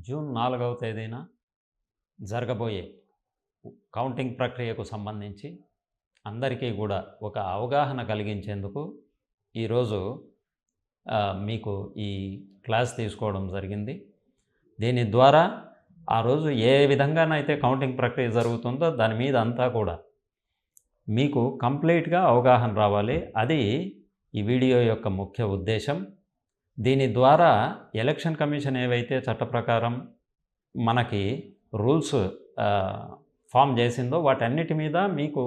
June 4వ తేదీన జరగబోయే కౌంటింగ్ ప్రక్రియకు సంబంధించి అందరికీ కూడా ఒక అవగాహన కలిగించేందుకు ఈరోజు మీకు ఈ క్లాస్ తీసుకోవడం జరిగింది. దీని ద్వారా ఆ రోజు ఏ విధంగానైతే కౌంటింగ్ ప్రక్రియ జరుగుతుందో దాని మీద అంతా కూడా మీకు కంప్లీట్గా అవగాహన రావాలి. అది ఈ వీడియో యొక్క ముఖ్య ఉద్దేశం. దీని ద్వారా ఎలక్షన్ కమిషన్ ఏవైతే చట్ట ప్రకారం మనకి రూల్స్ ఫామ్ చేసిందో వాటన్నిటి మీద మీకు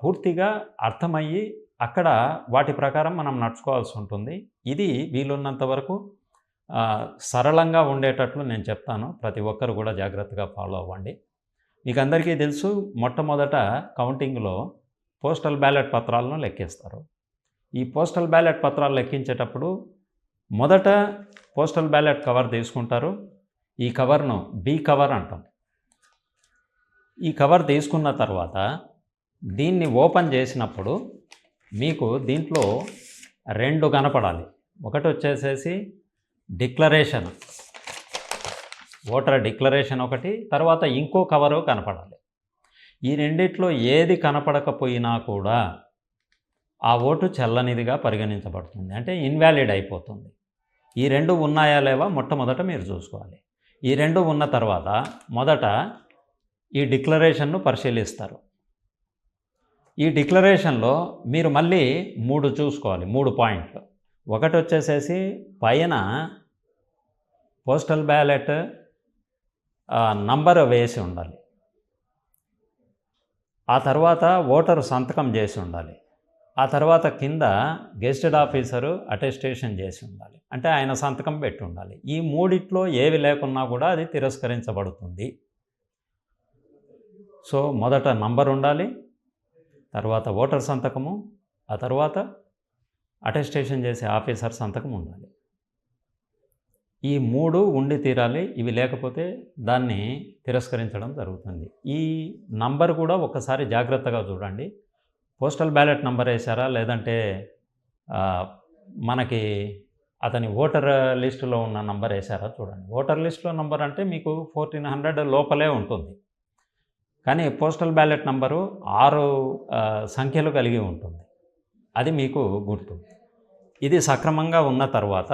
పూర్తిగా అర్థమయ్యి అక్కడ వాటి ప్రకారం మనం నడుచుకోవాల్సి ఉంటుంది. ఇది వీలున్నంత వరకు సరళంగా ఉండేటట్లు నేను చెప్తాను. ప్రతి ఒక్కరు కూడా జాగ్రత్తగా ఫాలో అవ్వండి. మీకు అందరికీ తెలుసు, మొట్టమొదట కౌంటింగ్లో పోస్టల్ బ్యాలెట్ పత్రాలను లెక్కిస్తారు. ఈ పోస్టల్ బ్యాలెట్ పత్రాలు లెక్కించేటప్పుడు మొదట పోస్టల్ బ్యాలెట్ కవర్ తీసుకుంటారు. ఈ కవర్ను బి కవర్ అంటాం. ఈ కవర్ తీసుకున్న తర్వాత దీన్ని ఓపెన్ చేసినప్పుడు మీకు దీంట్లో రెండు కనపడాలి. ఒకటి వచ్చేసేసి డిక్లరేషన్, ఓటర్ డిక్లరేషన్ ఒకటి, తర్వాత ఇంకో కవరు కనపడాలి. ఈ రెండిట్లో ఏది కనపడకపోయినా కూడా ఆ ఓటు చెల్లనిదిగా పరిగణించబడుతుంది, అంటే ఇన్వాలిడ్ అయిపోతుంది. ఈ రెండు ఉన్నాయా లేవా మొట్టమొదట మీరు చూసుకోవాలి. ఈ రెండు ఉన్న తర్వాత మొదట ఈ డిక్లరేషన్ను పరిశీలిస్తారు. ఈ డిక్లరేషన్లో మీరు మళ్ళీ 3 చూసుకోవాలి, 3 పాయింట్లు. ఒకటి వచ్చేసేసి పైన పోస్టల్ బ్యాలెట్ నంబర్ వేసి ఉండాలి. ఆ తర్వాత ఓటరు సంతకం చేసి ఉండాలి. ఆ తర్వాత కింద గెజిటెడ్ ఆఫీసరు అటెస్టేషన్ చేసి ఉండాలి, అంటే ఆయన సంతకం పెట్టి ఉండాలి. ఈ మూడిట్లో ఏవి లేకున్నా కూడా అది తిరస్కరించబడుతుంది. సో మొదట నంబర్ ఉండాలి, తర్వాత ఓటర్ సంతకము, ఆ తర్వాత అటెస్టేషన్ చేసే ఆఫీసర్ సంతకం ఉండాలి. ఈ 3 ఉండి తీరాలి. ఇవి లేకపోతే దాన్ని తిరస్కరించడం జరుగుతుంది. ఈ నంబర్ కూడా ఒకసారి జాగ్రత్తగా చూడండి. పోస్టల్ బ్యాలెట్ నంబర్ వేశారా, లేదంటే మనకి అతని ఓటర్ లిస్టులో ఉన్న నంబర్ వేశారా చూడండి. ఓటర్ లిస్టులో నంబర్ అంటే మీకు 1400 లోపలే ఉంటుంది, కానీ పోస్టల్ బ్యాలెట్ నంబరు 6 సంఖ్యలు కలిగి ఉంటుంది. అది మీకు గుర్తు. ఇది సక్రమంగా ఉన్న తర్వాత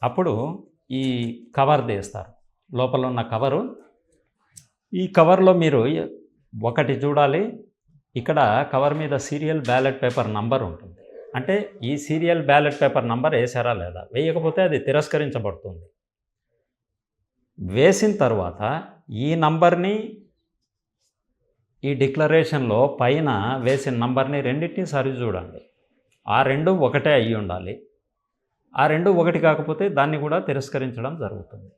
అప్పుడు ఈ కవర్ తీస్తారు. లోపల ఉన్న కవరు, ఈ కవర్లో మీరు ఒకటి చూడాలి. ఇక్కడ కవర్ మీద సీరియల్ బ్యాలెట్ పేపర్ నంబర్ ఉంటుంది, అంటే ఈ సీరియల్ బ్యాలెట్ పేపర్ నంబర్ వేసారా లేదా. వేయకపోతే అది తిరస్కరించబడుతుంది. వేసిన తర్వాత ఈ నంబర్ని ఈ డిక్లరేషన్లో పైన వేసిన నంబర్ని రెండింటినీ సరి చూడండి. ఆ రెండు ఒకటే అయ్యి ఉండాలి. ఆ రెండు ఒకటి కాకపోతే దాన్ని కూడా తిరస్కరించడం జరుగుతుంది.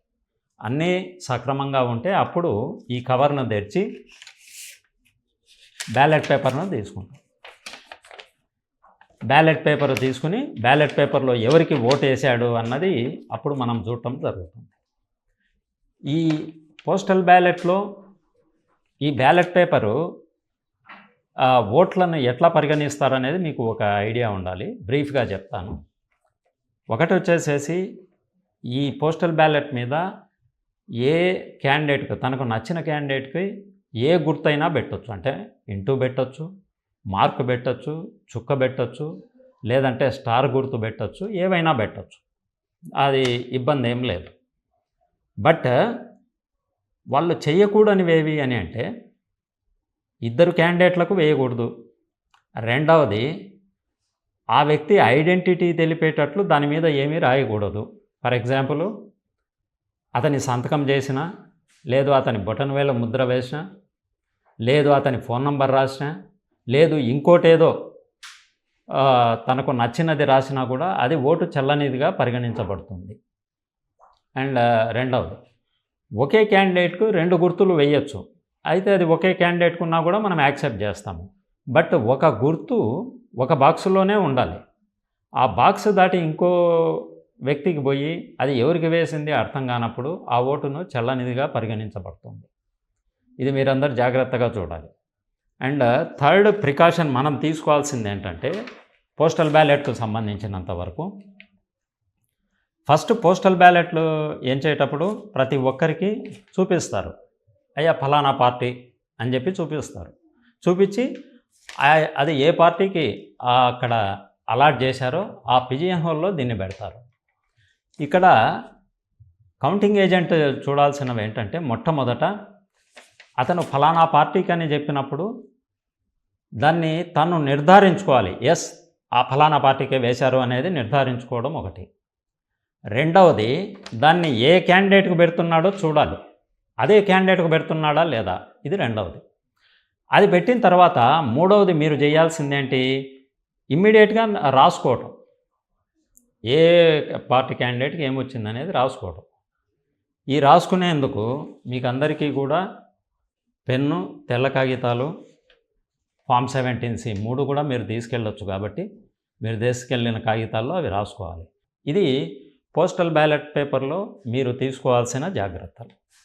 అన్నీ సక్రమంగా ఉంటే అప్పుడు ఈ కవర్ను తెరిచి బ్యాలెట్ పేపర్ను తీసుకుంటాం. బ్యాలెట్ పేపర్ తీసుకుని బ్యాలెట్ పేపర్లో ఎవరికి ఓటు వేసాడు అన్నది అప్పుడు మనం చూడటం జరుగుతుంది. ఈ పోస్టల్ బ్యాలెట్లో ఈ బ్యాలెట్ పేపరు ఓట్లను ఎట్లా పరిగణిస్తారనేది మీకు ఒక ఐడియా ఉండాలి. బ్రీఫ్గా చెప్తాను. ఒకటి వచ్చేసేసి ఈ పోస్టల్ బ్యాలెట్ మీద ఏ క్యాండిడేట్కి, తనకు నచ్చిన క్యాండిడేట్కి ఏ గుర్తైనా పెట్టవచ్చు. అంటే ఇంటూ పెట్టచ్చు, మార్క్ పెట్టచ్చు, చుక్క పెట్టచ్చు, లేదంటే స్టార్ గుర్తు పెట్టచ్చు, ఏవైనా పెట్టచ్చు. అది ఇబ్బంది ఏం లేదు. బట్ వాళ్ళు చేయకూడనివేవి అని అంటే ఇద్దరు క్యాండిడేట్లకు వేయకూడదు. రెండవది, ఆ వ్యక్తి ఐడెంటిటీ తెలిపేటట్లు దాని మీద ఏమీ రాయకూడదు. ఫర్ ఎగ్జాంపుల్, అతని సంతకం చేసిన, లేదు అతని బొటన్ వేల ముద్ర వేసిన, లేదు అతని ఫోన్ నంబర్ రాసిన, లేదు ఇంకోటేదో తనకు నచ్చినది రాసినా కూడా అది ఓటు చెల్లనిదిగా పరిగణించబడుతుంది. అండ్ రెండవది, ఒకే క్యాండిడేట్కు 2 గుర్తులు వేయచ్చు. అయితే అది ఒకే క్యాండిడేట్కు ఉన్నా కూడా మనం యాక్సెప్ట్ చేస్తాము. బట్ ఒక గుర్తు ఒక బాక్సులోనే ఉండాలి. ఆ బాక్స్ దాటి ఇంకో వ్యక్తికి పోయి అది ఎవరికి వేసింది అర్థం కానప్పుడు ఆ ఓటును చెల్లనిదిగా పరిగణించబడుతుంది. ఇది మీరందరూ జాగ్రత్తగా చూడాలి. అండ్ థర్డ్ ప్రికాషన్ మనం తీసుకోవాల్సింది ఏంటంటే, పోస్టల్ బ్యాలెట్కు సంబంధించినంత వరకు ఫస్ట్ పోస్టల్ బ్యాలెట్లు ఏం చేసేటప్పుడు ప్రతి ఒక్కరికి చూపిస్తారు. అయ్యా ఫలానా పార్టీ అని చెప్పి చూపిస్తారు. చూపించి అది ఏ పార్టీకి అక్కడ అలాట్ చేశారో ఆ పిజియన్ హాల్లో దీన్ని పెడతారు. ఇక్కడ కౌంటింగ్ ఏజెంట్ చూడాల్సినవి ఏంటంటే మొట్టమొదట అతను ఫలానా పార్టీకి అని చెప్పినప్పుడు దాన్ని తను నిర్ధారించుకోవాలి. ఎస్, ఆ ఫలానా పార్టీకే వేశారు అనేది నిర్ధారించుకోవడం ఒకటి. రెండవది, దాన్ని ఏ క్యాండిడేట్కు పెడుతున్నాడో చూడాలి. అదే క్యాండిడేట్కు పెడుతున్నాడా లేదా, ఇది రెండవది. అది పెట్టిన తర్వాత మూడవది మీరు చేయాల్సిందేంటి, ఇమ్మీడియట్గా రాసుకోవటం. ఏ పార్టీ క్యాండిడేట్కి ఏమొచ్చింది అనేది రాసుకోవడం. ఈ రాసుకునేందుకు మీకు అందరికీ కూడా పెన్ను, తెల్ల కాగితాలు, ఫామ్ 17C 3 కూడా మీరు తీసుకెళ్ళొచ్చు. కాబట్టి మీరు తీసుకెళ్ళిన కాగితాల్లో అవి రాసుకోవాలి. ఇది పోస్టల్ బ్యాలెట్ పేపర్లో మీరు తీసుకోవాల్సిన జాగ్రత్తలు.